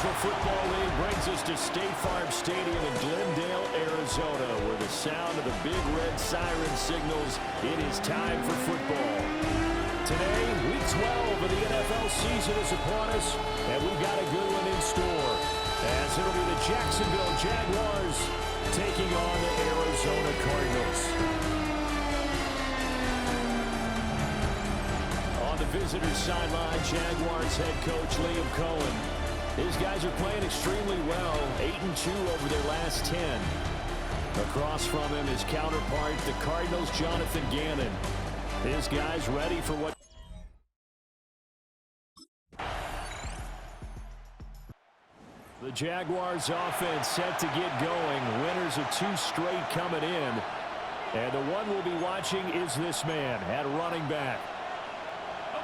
National Football League brings us to State Farm Stadium in Glendale, Arizona, where the sound of the big red siren signals it is time for football. Today, Week 12 of the NFL season is upon us, and we've got a good one in store, as it'll be the Jacksonville Jaguars taking on the Arizona Cardinals. On the visitors' sideline, Jaguars head coach Liam Cohen. His guys are playing extremely well, 8-2 over their last 10. Across from him, his counterpart, the Cardinals' Jonathan Gannon. His guys ready for what? The Jaguars' offense set to get going. Winners of 2 straight coming in. And the one we'll be watching is this man at running back.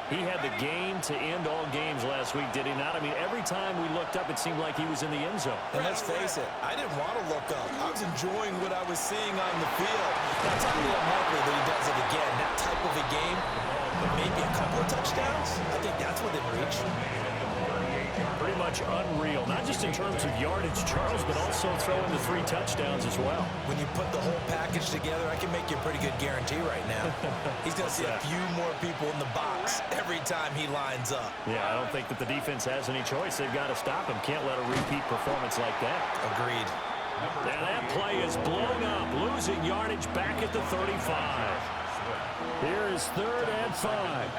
He had the game to end all games last week, did he not? I mean, every time we looked up, it seemed like he was in the end zone. And let's face it, I didn't want to look up. I was enjoying what I was seeing on the field. Now, it's highly unlikely that he does it again. That type of a game, but maybe a couple of touchdowns, I think that's within reach. Pretty much unreal, not just in terms of yardage, Charles, but also throwing the 3 touchdowns as well. When you put the whole package together, I can make you a pretty good guarantee right now. He's going to see a few more people in the box every time he lines up. Yeah, I don't think that the defense has any choice. They've got to stop him. Can't let a repeat performance like that. Agreed. And that play is blown up, losing yardage back at the 35. Here is 3rd and 5.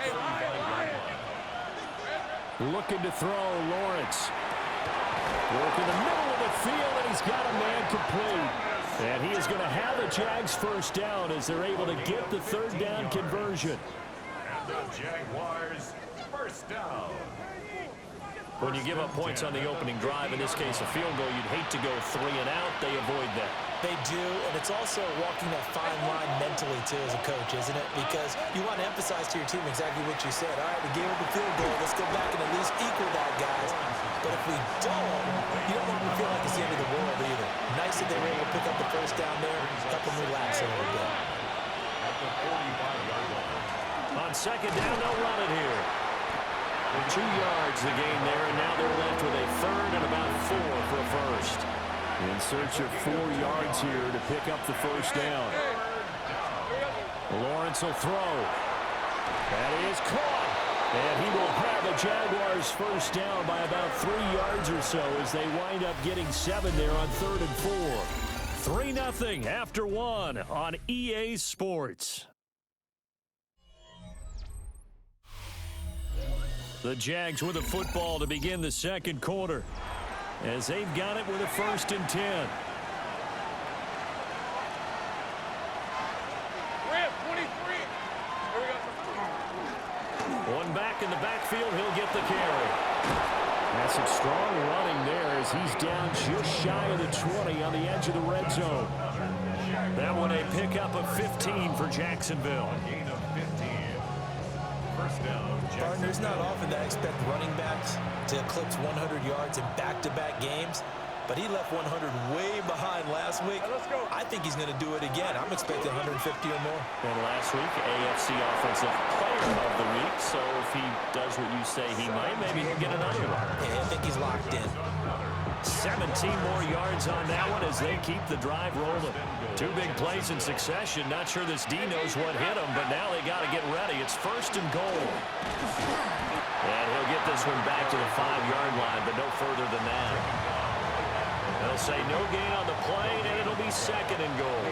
Looking to throw, Lawrence. Work in the middle of the field, and he's got a man complete. And he is going to have the Jags first down as they're able to get the 3rd down conversion. And the Jaguars first down. When you give up points on the opening drive, in this case a field goal, you'd hate to go 3 and out. They avoid that. They do, and it's also walking that fine line mentally, too, as a coach, isn't it? Because you want to emphasize to your team exactly what you said. All right, we gave up the field goal. Let's go back and at least equal that, guys. But if we don't, you don't want to feel like it's the end of the world either. Nice that they were able to pick up the first down there, help them relax a little bit. On 2nd down, they'll run it here. 2 yards the gain there, and now they're left with a 3rd and about 4 for a first. In search of 4 yards here to pick up the first down. Lawrence will throw. That is caught. And he will have the Jaguars first down by about 3 yards or so as they wind up getting 7 there on 3rd and 4. 3-0 after 1 on EA Sports. The Jags with a football to begin the 2nd quarter, as they've got it with a 1st and 10. One back in the backfield, he'll get the carry. That's some strong running there as he's down just shy of the 20 on the edge of the red zone. That one a pickup of 15 for Jacksonville. Barton, it's not often that I expect running backs to eclipse 100 yards in back-to-back games, but he left 100 way behind last week. I think he's going to do it again. I'm expecting 150 or more. And last week, AFC Offensive Player of the Week, so if he does what you say he might, maybe he'll get another one. Yeah, I think he's locked in. 17 more yards on that one as they keep the drive rolling. 2 big plays in succession. Not sure this D knows what hit him, but now they got to get ready. It's 1st and goal. And he'll get this one back to the 5-yard line, but no further than that. They'll say no gain on the play, and it'll be 2nd and goal.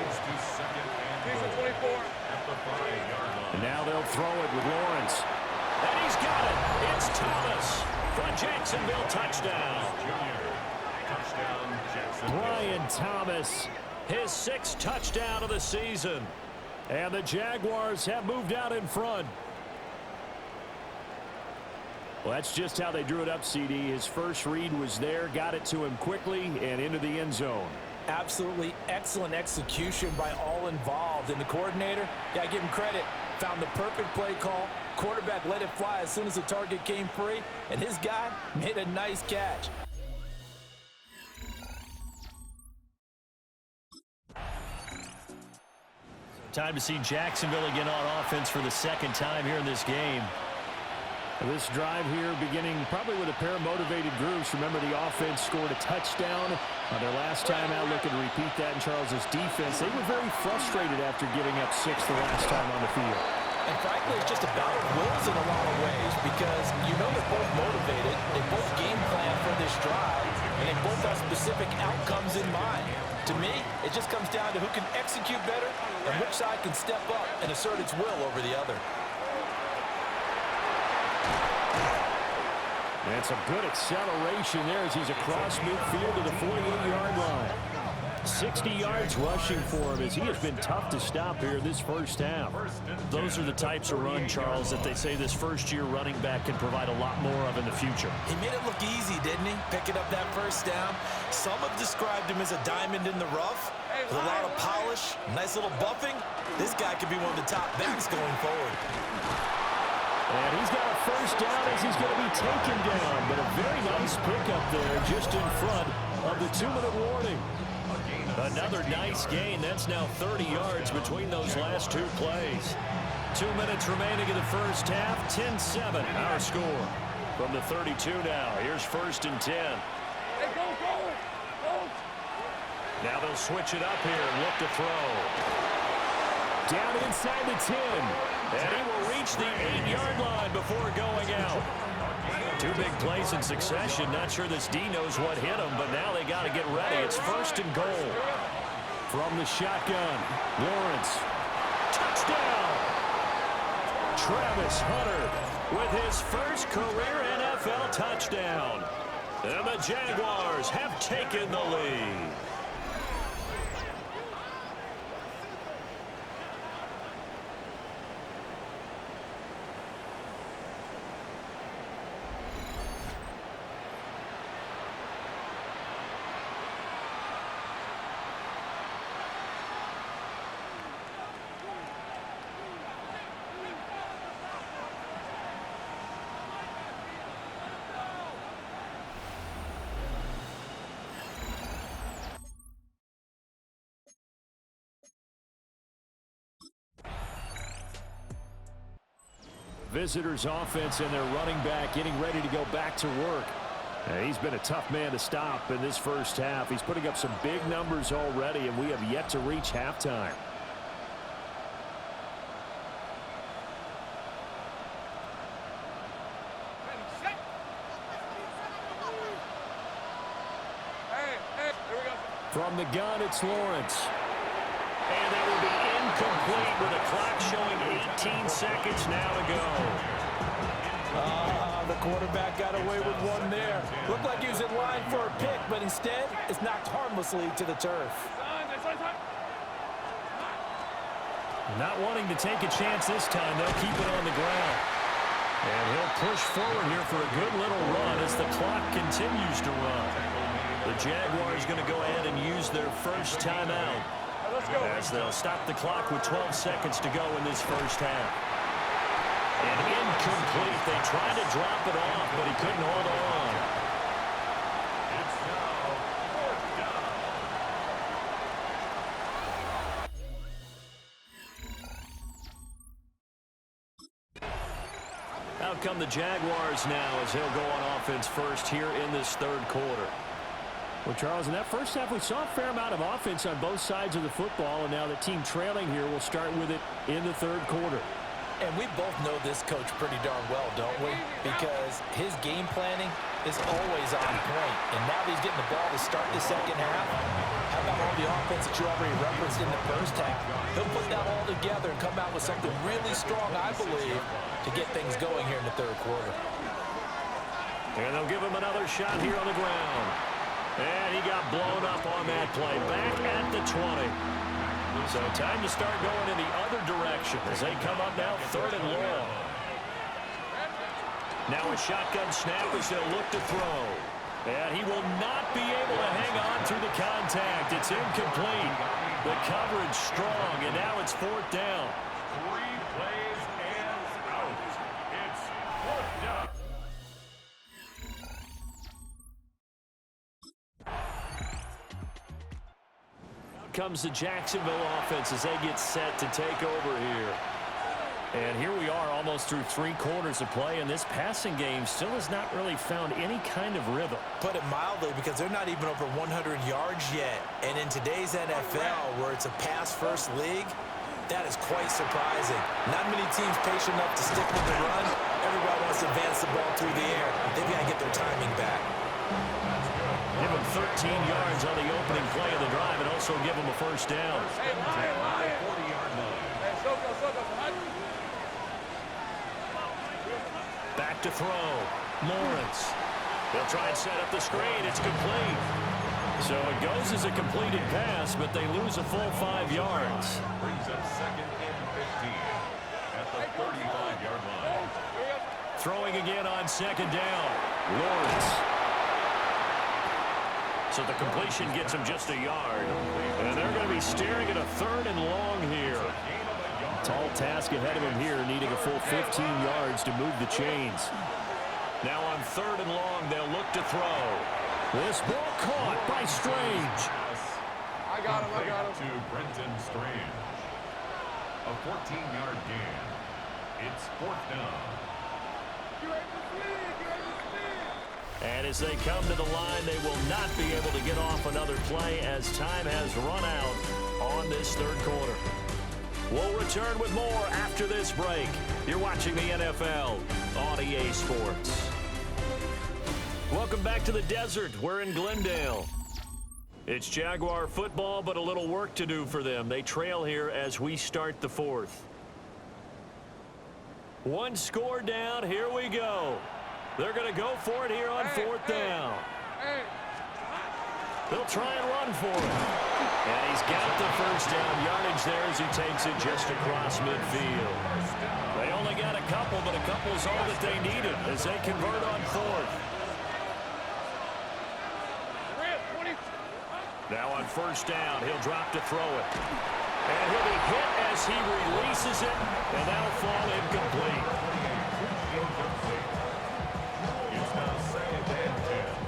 And now they'll throw it with Lawrence. And he's got it. It's Thomas for a Jacksonville touchdown. Brian Thomas, his 6th touchdown of the season. And the Jaguars have moved out in front. Well, that's just how they drew it up, CD. His first read was there, got it to him quickly, and into the end zone. Absolutely excellent execution by all involved. And the coordinator, got to give him credit, found the perfect play call. Quarterback let it fly as soon as the target came free, and his guy made a nice catch. Time to see Jacksonville again on offense for the 2nd time here in this game. This drive here beginning probably with a pair of motivated groups. Remember, the offense scored a touchdown their last time out. Looking to repeat that in Charles's defense. They were very frustrated after giving up 6 the last time on the field. And frankly, it's just about wills in a lot of ways because you know they're both motivated. They both game plan for this drive, and they both have specific outcomes in mind. To me, it just comes down to who can execute better and which side can step up and assert its will over the other. And some good acceleration there as he's across midfield to the 48-yard line. 60 yards rushing for him as he has been tough to stop here this first half. Those are the types of run, Charles, that they say this first-year running back can provide a lot more of in the future. He made it look easy, didn't he? Picking up that first down. Some have described him as a diamond in the rough with a lot of polish, nice little buffing. This guy could be one of the top backs going forward. And he's got a first down as he's going to be taken down. But a very nice pickup there just in front of the 2-minute warning. Another nice gain. That's now 30 yards between those last 2 plays. 2 minutes remaining in the first half. 10-7 our score. From the 32 now. Here's 1st and 10. Hey, go. Now they'll switch it up here and look to throw. Down inside the 10. And he will reach the 8-yard line before going out. 2 big plays in succession. Not sure this D knows what hit him, but now they got to get ready. It's 1st and goal. From the shotgun, Lawrence. Touchdown! Travis Hunter with his first career NFL touchdown. And the Jaguars have taken the lead. Visitors offense and their running back getting ready to go back to work. And he's been a tough man to stop in this first half. He's putting up some big numbers already, and we have yet to reach halftime. From the gun, it's Lawrence. And that will be incomplete with the clock showing 18 seconds now to go. The quarterback got away with one there. Looked like he was in line for a pick, but instead it's knocked harmlessly to the turf. Not wanting to take a chance this time. They'll keep it on the ground. And he'll push forward here for a good little run as the clock continues to run. The Jaguars going to go ahead and use their first timeout. As they'll stop the clock with 12 seconds to go in this first half. And incomplete. They tried to drop it off, but he couldn't hold on. Out come the Jaguars now as they'll go on offense first here in this third quarter. Well, Charles, in that first half, we saw a fair amount of offense on both sides of the football, and now the team trailing here will start with it in the third quarter. And we both know this coach pretty darn well, don't we? Because his game planning is always on point. And now that he's getting the ball to start the second half, how about all the offense that you already referenced in the first half? He'll put that all together and come out with something really strong, I believe, to get things going here in the third quarter. And they'll give him another shot here on the ground. And he got blown up on that play. Back at the 20. So time to start going in the other direction as they come up now 3rd and long. Now a shotgun snap as they'll look to throw. And he will not be able to hang on through the contact. It's incomplete. The coverage strong, and now it's 4th down. 3 plays and out. It's 4th down. Comes the Jacksonville offense as they get set to take over here. And here we are almost through 3 quarters of play, and this passing game still has not really found any kind of rhythm. Put it mildly, because they're not even over 100 yards yet. And in today's NFL, where it's a pass-first league, that is quite surprising. Not many teams patient enough to stick with the run. Everybody wants to advance the ball through the air. They've got to get their timing back. Give him 13 yards on the opening play of the drive and also give him a first down. Back to throw. Lawrence. They'll try and set up the screen. It's complete. So it goes as a completed pass, but they lose a full 5 yards. Brings up 2nd and 15 at the 35-yard line. Throwing again on 2nd down. Lawrence. So the completion gets him just a yard. And they're going to be staring at a 3rd and long here. Tall task ahead of him here, needing a full 15 yards to move the chains. Now on 3rd and long, they'll look to throw. This ball caught by Strange. I got him. To Brenton Strange. A 14-yard gain. It's 4th down. And as they come to the line, they will not be able to get off another play as time has run out on this 3rd quarter. We'll return with more after this break. You're watching the NFL on EA Sports. Welcome back to the desert. We're in Glendale. It's Jaguar football, but a little work to do for them. They trail here as we start the 4th. 1 score down. Here we go. They're going to go for it here on 4th down. They'll try and run for it. And he's got the first down yardage there as he takes it just across midfield. They only got a couple, but a couple's all that they needed as they convert on 4th. Now on 1st down, he'll drop to throw it. And he'll be hit as he releases it, and that'll fall incomplete. It's now 2nd and 10.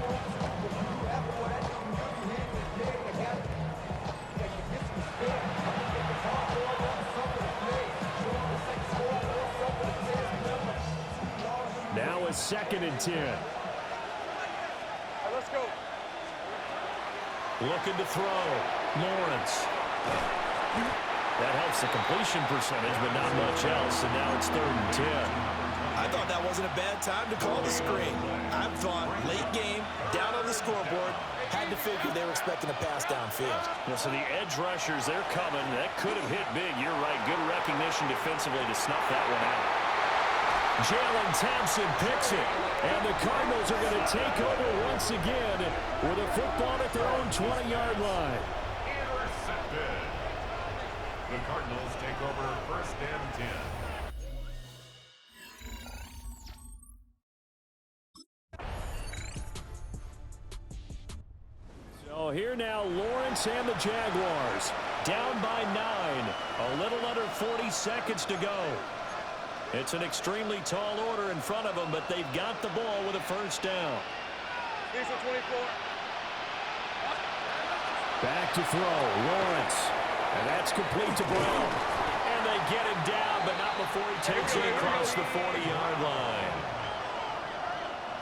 Now a 2nd and 10. Let's go. Looking to throw. Lawrence. That helps the completion percentage, but not much else. And now it's 3rd and 10. I thought that wasn't a bad time to call the screen. I thought late game, down on the scoreboard, had to figure they were expecting a pass downfield. Yeah, so the edge rushers, they're coming. That could have hit big. You're right. Good recognition defensively to snuff that one out. Jalen Thompson picks it. And the Cardinals are going to take over once again with a football at their own 20-yard line. Intercepted. The Cardinals take over 1st and 10. So here now, Lawrence and the Jaguars. Down by 9. A little under 40 seconds to go. It's an extremely tall order in front of them, but they've got the ball with a first down. Back to throw, Lawrence. And that's complete to Brown. And they get him down, but not before he takes it across the 40-yard line.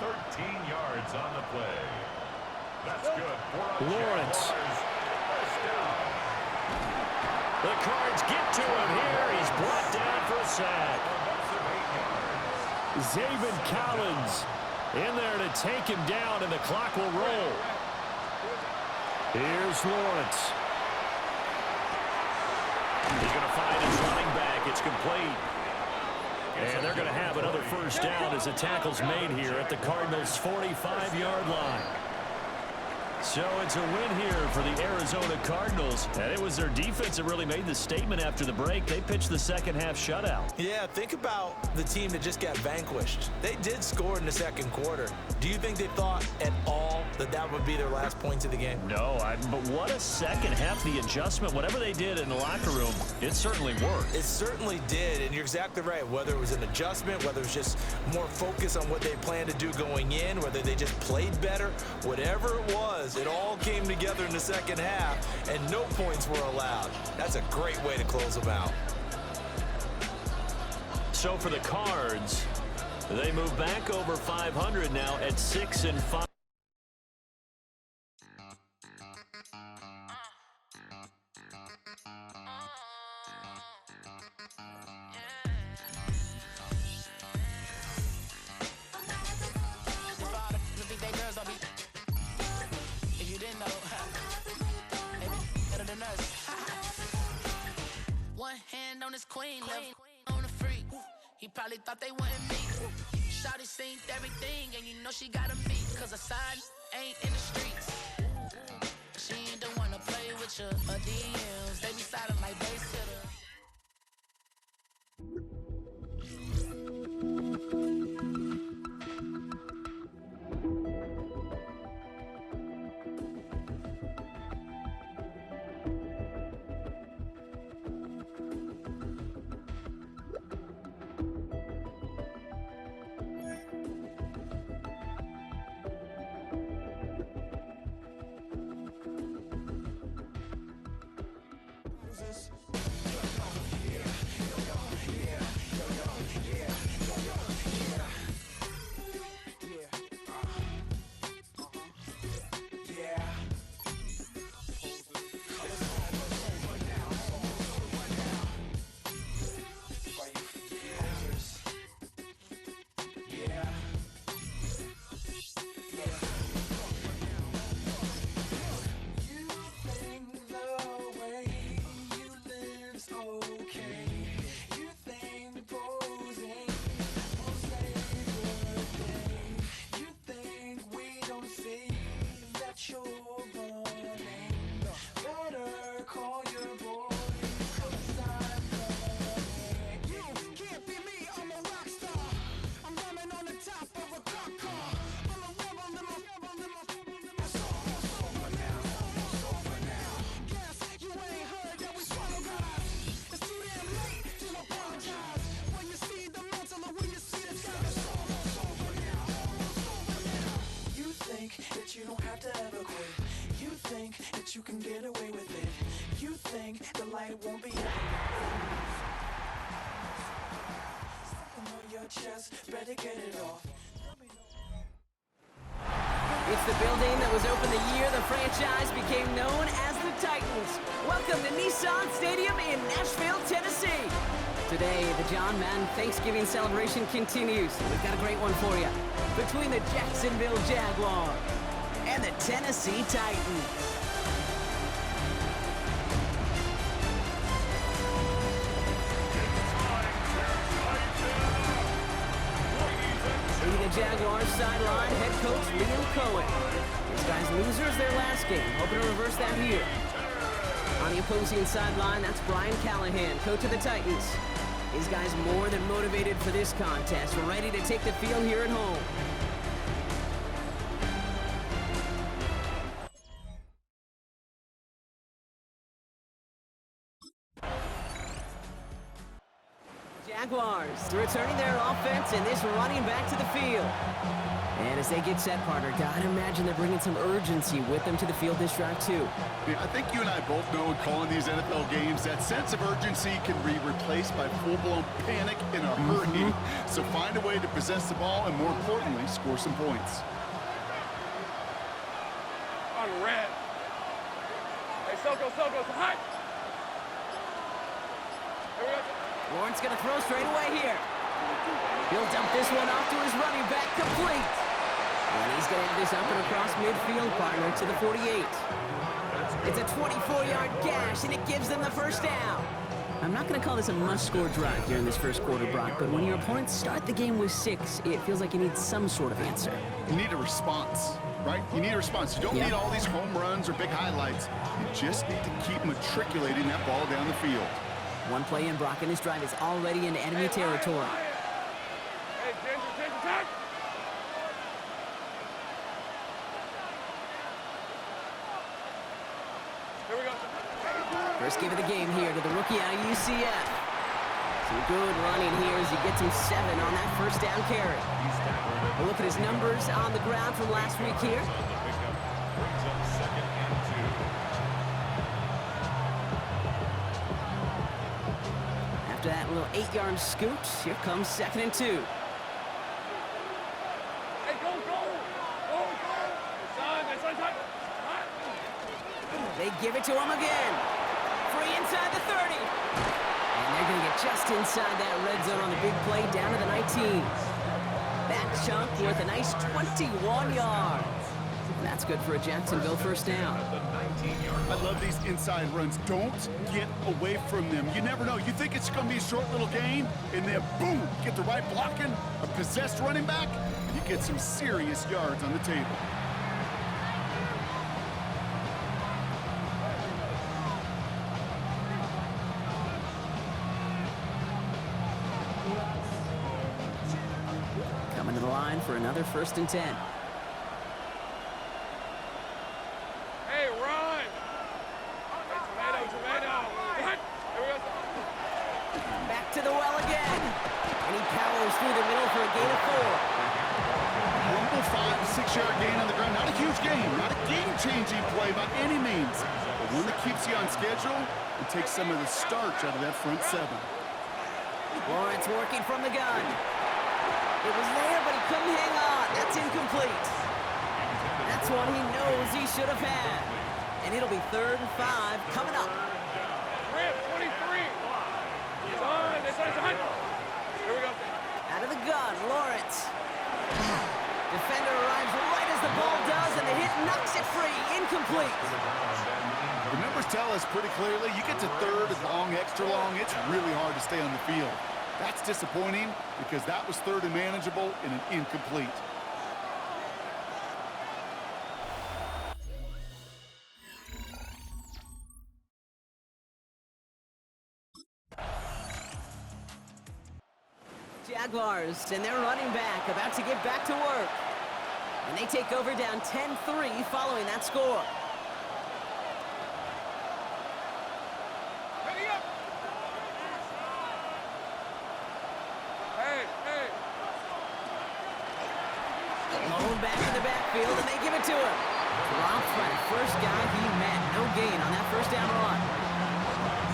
13 yards on the play. That's good. Lawrence. First down. The Cards get to him here. He's brought down for a sack. Zaven Collins in there to take him down, and the clock will roll. Here's Lawrence. He's going to find his running back. It's complete. And they're going to have another first down as the tackle's made here at the Cardinals' 45-yard line. So it's a win here for the Arizona Cardinals. And it was their defense that really made the statement after the break. They pitched the second-half shutout. Yeah, think about the team that just got vanquished. They did score in the 2nd quarter. Do you think they thought at all that that would be their last points of the game? No, but what a second half. The adjustment, whatever they did in the locker room, it certainly worked. It certainly did, and you're exactly right. Whether it was an adjustment, whether it was just more focus on what they planned to do going in, whether they just played better, whatever it was, it all came together in the 2nd half, and no points were allowed. That's a great way to close them out. So for the Cards, they move back over 500 now at 6-5. Queen on the freak. He probably thought they wanted me. Shawty seen everything, and you know she got a beat. Cause a side ain't in the streets. She ain't the one to play with you. Her DMs, they be silent like babysitter. You can get away with it. You think the light won't be stuck on your chest, better get it off. It's the building that was opened the year the franchise became known as the Titans. Welcome to Nissan Stadium in Nashville, Tennessee. Today, the John Madden Thanksgiving celebration continues. We've got a great one for you. Between the Jacksonville Jaguars and the Tennessee Titans. The Jaguars sideline head coach Liam Cohen. These guys losers their last game, hoping to reverse that here. On the opposing sideline, that's Brian Callahan, coach of the Titans. These guys more than motivated for this contest, ready to take the field here at home. Jaguars returning their offense and this running back to the field. And as they get set, partner, gotta imagine they're bringing some urgency with them to the field this drive too. I think you and I both know in calling these NFL games that sense of urgency can be replaced by full-blown panic in a hurry. So find a way to possess the ball and, more importantly, score some points. On red. Hey, Soko, hot. Lawrence gonna throw straight away here. He'll dump this one off to his running back, complete. And he's gonna have this up and across midfield, partner, to the 48. It's a 24-yard gash, and it gives them the first down. I'm not gonna call this a must-score drive here in this first quarter, Brock, but when your opponents start the game with 6, it feels like you need some sort of answer. You need a response, right? You need a response. You don't need all these home runs or big highlights. You just need to keep matriculating that ball down the field. One play in, Brock, and this drive is already in enemy territory. Hey, Ginger, attack! Here we go. First give of the game here to the rookie out of UCF. Some good running here as he gets him 7 on that first down carry. A look at his numbers on the ground from last week here. After after that little 8-yard scoot. Here comes 2nd and 2. Hey, go, go! Go, go! Son, son. They give it to him again. Free inside the 30. And they're going to get just inside that red zone on the big play down to the 19. That chunk worth a nice 21 yards. That's good for a Jacksonville first down. I love these inside runs. Don't get away from them. You never know. You think it's going to be a short little gain, and then boom, get the right blocking, a possessed running back, and you get some serious yards on the table. Coming to the line for another 1st and 10. Hey, run! Hey, tomato. What? Here we go. Back to the well again. And he powers through the middle for a gain of 4. Humble 5 to 6 yard gain on the ground. Not a huge gain, not a game-changing play by any means, but one that keeps you on schedule and takes some of the starch out of that front 7. Lawrence working from the gun. It was there, but he couldn't hang on. That's incomplete. That's one he knows he should have had. And it'll be 3rd and 5 coming up. Rip, 23. Son. Here we go. Out of the gun, Lawrence. Defender arrives right as the ball does, and the hit knocks it free. Incomplete. The numbers tell us pretty clearly, you get to 3rd and long, extra long, it's really hard to stay on the field. That's disappointing because that was 3rd and manageable and an incomplete. Jaguars and their running back about to get back to work. And they take over down 10-3 following that score. Ready up. Hey. Lone back in the backfield, and they give it to him. Dropped by the first guy he met. No gain on that first down run.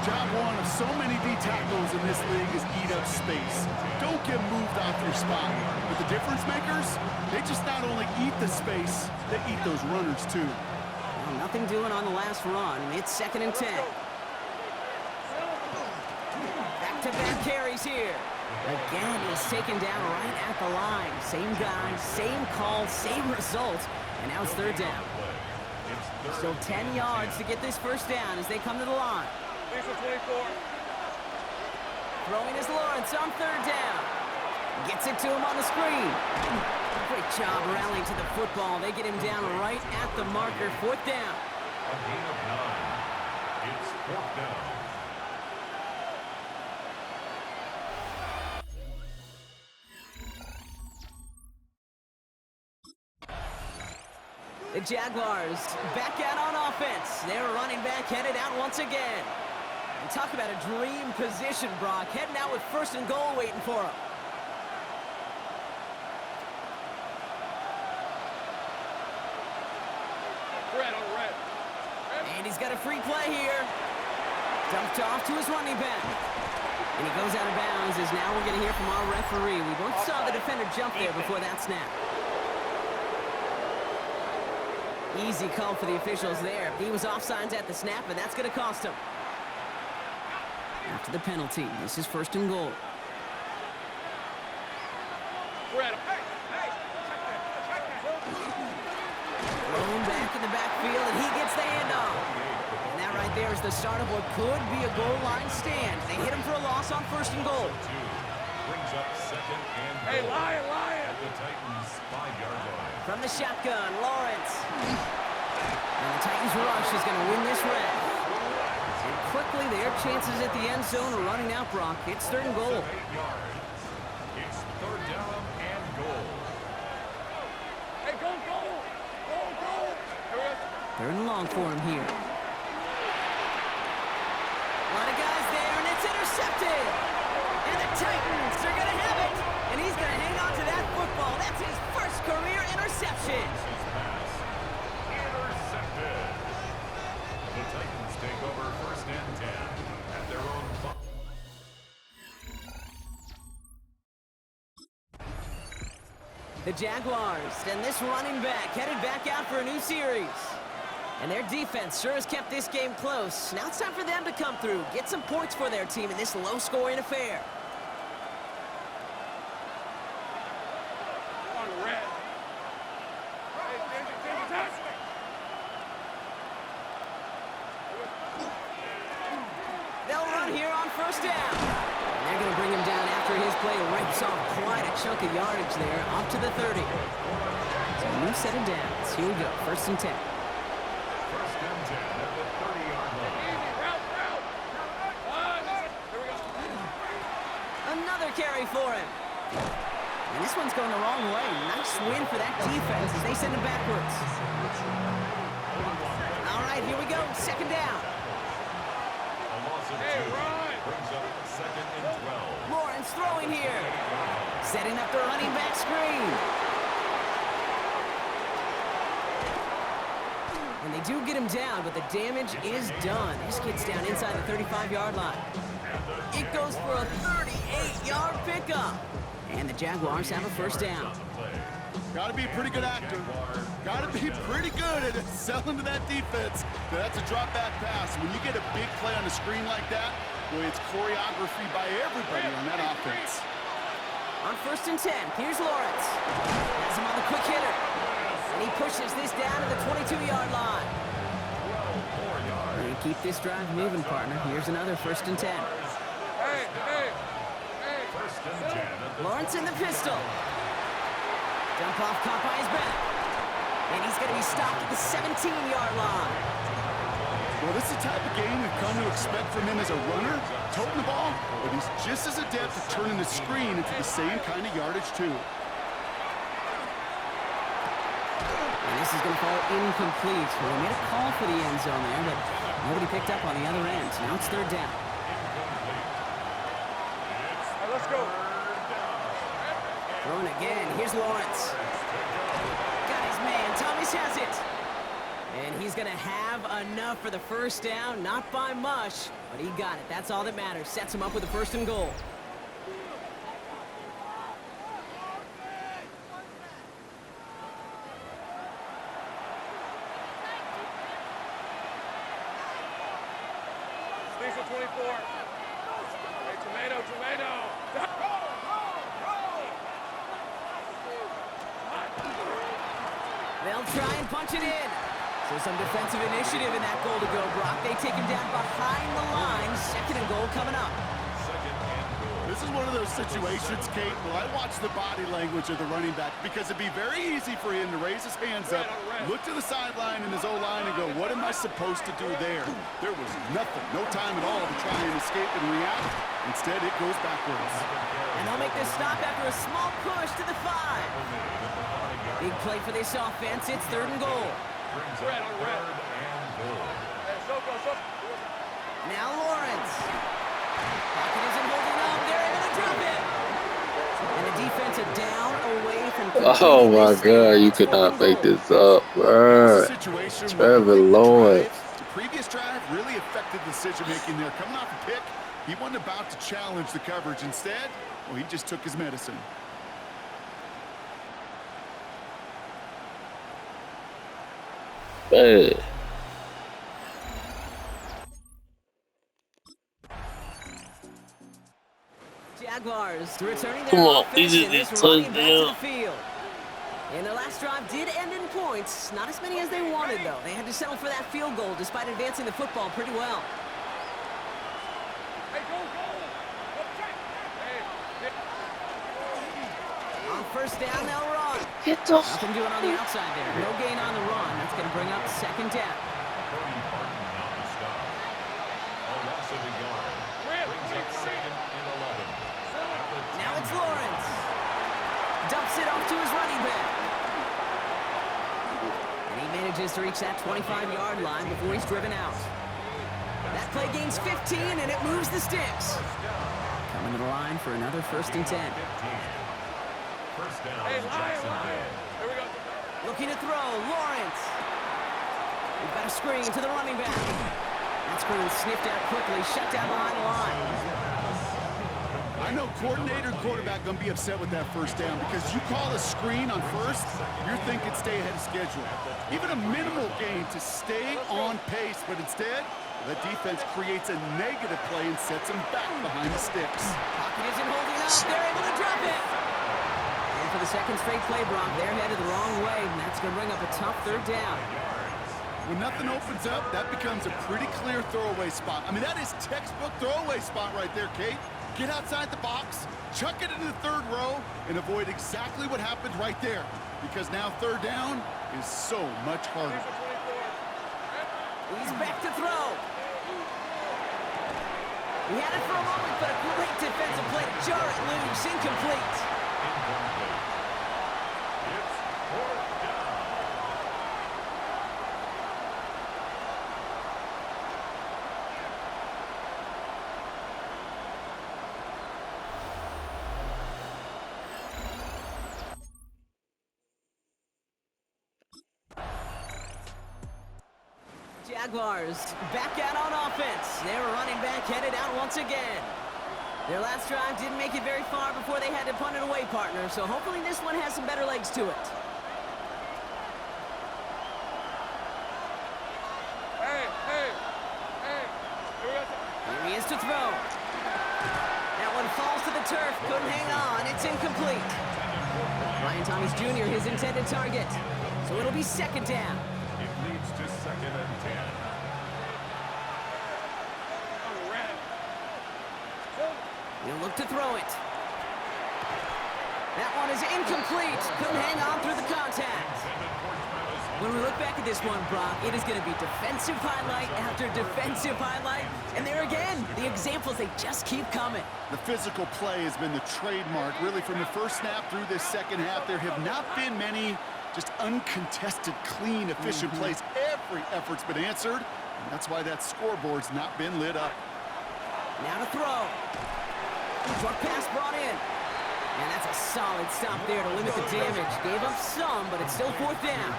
Job one of so many D tackles in this league is eat up space. Don't get moved off your spot. But the difference makers, they just not only eat the space, they eat those runners too. Well, nothing doing on the last run. It's 2nd and 10. Back-to-back carries here. Again, he's taken down right at the line. Same guy, same call, same result. And now it's 3rd down. Still 10 yards to get this first down as they come to the line. 24. Throwing is Lawrence on 3rd down. Gets it to him on the screen. Great job rallying to the football. They get him down right at the marker. 4th down. A gain of 9. It's 4th down. The Jaguars back out on offense. Their running back headed out once again. And talk about a dream position, Brock. Heading out with 1st and goal waiting for him. Red on red. And he's got a free play here. Dumped off to his running back. And he goes out of bounds as now we're going to hear from our referee. We both saw the defender jump there before that snap. Easy call for the officials there. He was offsides at the snap, and that's going to cost him. After the penalty, this is 1st and goal. Red. Thrown back in the backfield, and he gets the handoff. And that right there is the start of what could be a goal line stand. They hit him for a loss on 1st and goal. Brings up 2nd and goal. Hey, Lion. At the Titans' 5-yard line. From the shotgun, Lawrence. And the Titans rush is going to win this round. And quickly, their chances at the end zone are running out, Brock. It's 3rd and goal. 8 yards. It's 3rd down and goal. Hey, go. Here we go. 3rd and long for him here. A lot of guys there, and it's intercepted. And the Titans are going to have it. And he's going to hang on to that football. That's his first career interception. Intercepted. The Titans take over 1st and 10 at their own 5. The Jaguars and this running back headed back out for a new series. And their defense sure has kept this game close. Now it's time for them to come through, get some points for their team in this low-scoring affair. On the red. They'll run here on first down. And they're going to bring him down after his play rips off quite a chunk of yardage there, up to the 30. So a new set of downs. Here we go, 1st and 10. First and 10 at the 30-yard line. Another carry for him. And this one's going the wrong way. Nice win for that defense as they send him backwards. All right, here we go, 2nd down. A loss of 2 brings up 2nd and 12. Lawrence throwing here. Setting up the running back screen. And they do get him down, but the damage is done. This gets down inside the 35-yard line. It goes for a 38-yard pickup. And the Jaguars have a 1st down. Got to be a pretty good actor. Got to be pretty good at selling to that defense. That's a drop back pass. When you get a big play on the screen like that, boy, it's choreography by everybody on that offense. On 1st and 10, here's Lawrence. Has him on the quick hitter. And he pushes this down to the 22-yard line. And keep this drive moving, partner. Here's another 1st and 10. Lawrence in the pistol. Dump off caught by his back. And he's going to be stopped at the 17-yard line. Well, this is the type of game we've come to expect from him as a runner, toting the ball, but he's just as adept at turning the screen into the same kind of yardage, too. And this is going to fall incomplete. Well, they made a call for the end zone there, but nobody picked up on the other end. Now it's 3rd down. Let's go. Throwing again. Here's Lawrence. Got his man. Thomas has it. And he's going to have enough for the 1st down. Not by much, but he got it. That's all that matters. Sets him up with a 1st and goal. Diesel 24. Hey, tomato. They'll try and punch it in. So some defensive initiative in that goal to go, Brock. They take him down behind the line. 2nd and goal coming up. This is one of those situations, Kate, where I watch the body language of the running back because it'd be very easy for him to raise his hands up, look to the sideline in his O-line and go, what am I supposed to do there? There was nothing, no time at all to try and escape and react. Instead, it goes backwards. And they'll make this stop after a small push to the 5. Big play for this offense. It's 3rd and goal. Red on red. Hey, so. Now Lawrence. Pocket isn't holding up. They're able to drop it. And the defense are down away from... Oh my God, you could not make this up, bro. Trevor Lawrence. The previous drive really affected decision-making there. Coming off a pick, he wasn't about to challenge the coverage. Instead, well, he just took his medicine. Man. Jaguars returning Come their on, offense these are and this these running back to the touchdowns. field. And their last drive did end in points. Not as many as they wanted, though. They had to settle for that field goal despite advancing the football pretty well. Hey, go. On 1st down, they'll run. Get the Nothing doing on the outside there. No gain on the run. That's going to bring up 2nd down. Now it's Lawrence. Dumps it off to his running back. And he manages to reach that 25-yard line before he's driven out. That play gains 15, and it moves the sticks. Coming to the line for another 1st and 10. First down, Hey, Jacksonville. Here we go. Looking to throw, Lawrence. We've got a screen to the running back. That screen sniffed out quickly, shut down behind the line. I know coordinator and quarterback going to be upset with that first down because you call a screen on first, you're thinking stay ahead of schedule. Even a minimal gain to stay on pace, but instead, the defense creates a negative play and sets them back behind the sticks. Pocket isn't holding up. They're able to drop it. And for the second straight play, Brock, they're headed the wrong way, and that's going to bring up a tough third down. When nothing opens up, that becomes a pretty clear throwaway spot. I mean, that is textbook throwaway spot right there, Kate. Get outside the box, chuck it into the third row, and avoid exactly what happened right there. Because now third down is so much harder. He's back to throw. He had it for a moment, but a great defensive play to jar it loose. Incomplete. It's fourth down. Jaguars back out on offense. They were running back headed out once again. Their last drive didn't make it very far before they had to punt it away, partner, so hopefully this one has some better legs to it. Here he is to throw. That one falls to the turf. Couldn't hang on. It's incomplete. Ryan Thomas Jr., his intended target. So it'll be second down. It leads to second and 10. He'll look to throw it. That one is incomplete. Couldn't hang on through the contact. When we look back at this one, Brock, it is going to be defensive highlight after defensive highlight. And there again, the examples, they just keep coming. The physical play has been the trademark. Really, from the first snap through this second half, there have not been many just uncontested, clean, efficient plays. Every effort's been answered, and that's why that scoreboard's not been lit up. Now to throw. Short pass brought in. And that's a solid stop there to limit the damage. Gave up some, but it's still fourth down. An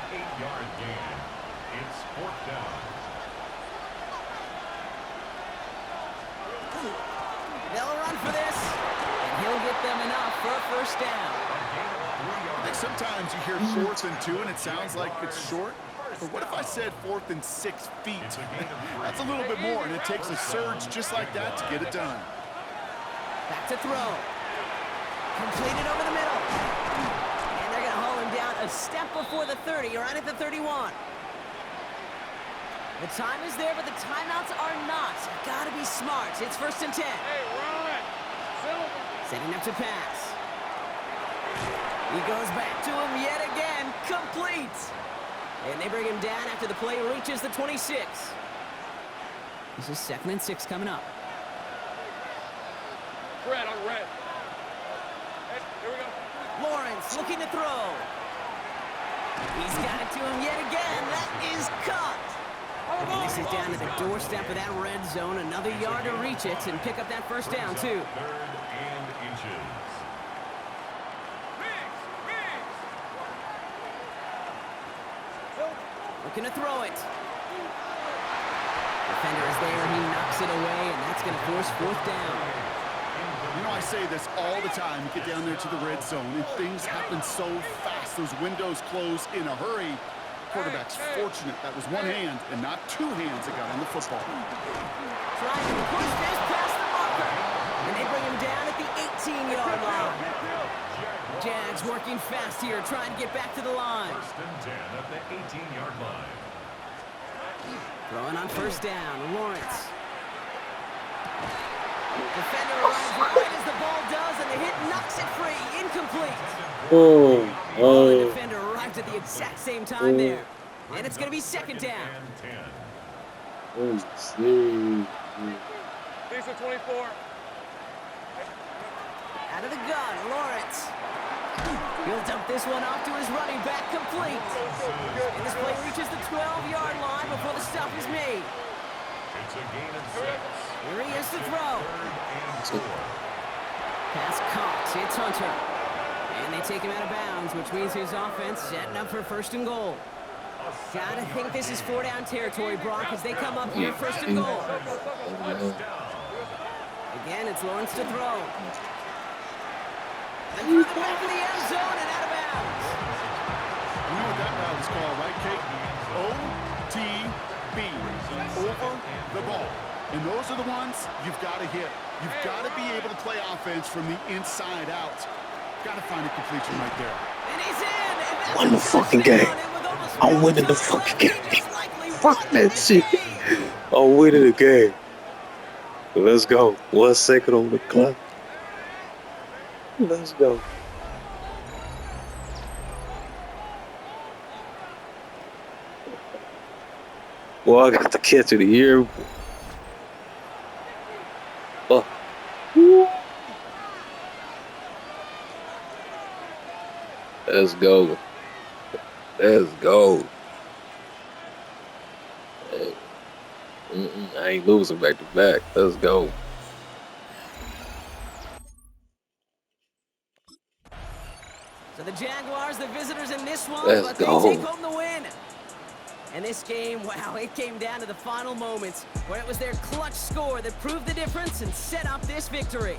8-yard gain. It's fourth down. They'll run for this, and he'll get them enough for a first down. I think sometimes you hear 4th and 2, and it sounds like it's short. But what if I said 4th and 6 feet? That's a little bit more, and it takes a surge just like that to get it done. Back to throw. Completed over the middle. And they're going to haul him down a step before the 30, right at the 31. The time is there, but the timeouts are not. Got to be smart. It's first and 10. Hey, run! Setting up to pass. He goes back to him yet again. Complete. And they bring him down after the play reaches the 26. This is second and 6 coming up. Red on red. Hey, here we go. Lawrence looking to throw. He's got it to him yet again. That is caught. And this is down to the doorstep of that red zone. Another yard to reach it and pick up that first down, too. 3rd and inches. Looking to throw it. Defender is there. He knocks it away, and that's going to force fourth down. You know, I say this all the time. You get down there to the red zone, and things happen so fast. Those windows close in a hurry. Quarterback's fortunate that was one hand and not two hands that got on the football. Trying to push this past the marker. And they bring him down at the 18-yard line. Jags working fast here, trying to get back to the line. First and 10 at the 18-yard line. Throwing on first down, Lawrence. Defender arrives right as the ball does, and the hit knocks it free. Incomplete. The defender arrived at the exact same time there. And it's going to be second down. Decent 24. Out of the gun, Lawrence. He'll dump this one off to his running back, complete. And this play reaches the 12-yard line before the stop is made. It's a gain of 6. Here he is to throw. 3rd and 4. Pass caught. It's Hunter. And they take him out of bounds, which means his offense setting up for first and goal. Gotta think this is 4-down territory, Brock, as they come up here first and goal. Touchdown. Again, it's Lawrence to throw. And through the back of the end zone and out of bounds. You know what that route is called, right, Kate? OTB, over the ball. And those are the ones you've got to hit. You've got to be able to play offense from the inside out. Got to find a completion right there. And he's in. And Won the fucking game. I'm winning the fucking game. Fuck that shit. I'm winning the game. Let's go. 1 second on the clock. Let's go. Well, I got the catch of the year. Oh. Let's go. Let's go. Hey. I ain't losing back to back. Let's go. So the Jaguars, the visitors in this one, Let's but go. they take home the win. And this game, wow, it came down to the final moments where it was their clutch score that proved the difference and set up this victory.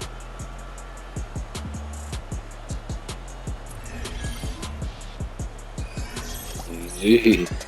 GG.